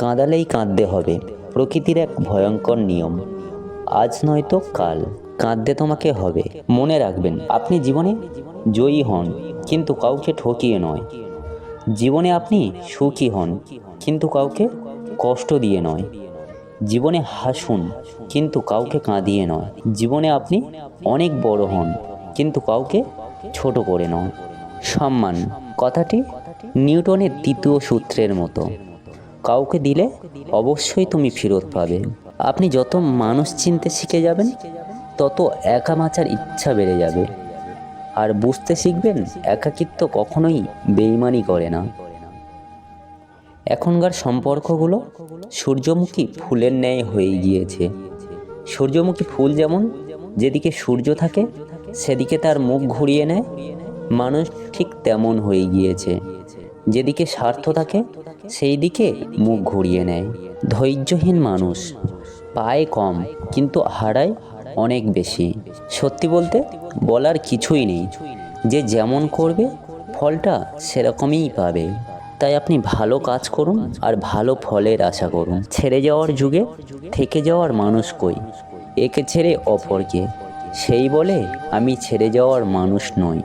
কাঁদালেই কাঁদতে হবে, প্রকৃতির এক ভয়ঙ্কর নিয়ম। আজ নয়তো কাল কাঁদতে তোমাকে হবে। মনে রাখবেন, আপনি জীবনে জয়ী হন, কিন্তু কাউকে ঠকিয়ে নয়। জীবনে আপনি সুখী হন, কিন্তু কাউকে কষ্ট দিয়ে নয়। জীবনে হাসুন, কিন্তু কাউকে কাঁদিয়ে নয়। জীবনে আপনি অনেক বড় হন, কিন্তু কাউকে ছোট করে নয়। সম্মান কথাটি নিউটনের তৃতীয় সূত্রের মতো, কাউকে দিলে অবশ্যই তুমি ফেরত পাবে। আপনি যত মানুষ চিনতে শিখে যাবেন, তত একা বাঁচার ইচ্ছা বেড়ে যাবে। আর বুঝতে শিখবেন, একাকিত্ব কখনোই বেইমানি করে না। এখনকার সম্পর্কগুলো সূর্যমুখী ফুলের ন্যায় হয়ে গিয়েছে। সূর্যমুখী ফুল যেমন যেদিকে সূর্য থাকে সেদিকে তার মুখ ঘুরিয়ে নেয়, মানুষ ঠিক তেমন হয়ে গিয়েছে। যেদিকে স্বার্থ থাকে সেই দিকে মুখ ঘুরিয়ে নেয়। ধৈর্যহীন মানুষ পায় কম, কিন্তু হারায় অনেক বেশি। সত্যি বলতে বলার কিছুই নেই, যে যেমন করবে ফলটা সেরকমই পাবে। তাই আপনি ভালো কাজ করুন আর ভালো ফলের আশা করুন। ছেড়ে যাওয়ার যুগে থেকে যাওয়ার মানুষ কই? একে ছেড়ে অপরকে, সেই বলে আমি ছেড়ে যাওয়ার মানুষ নই।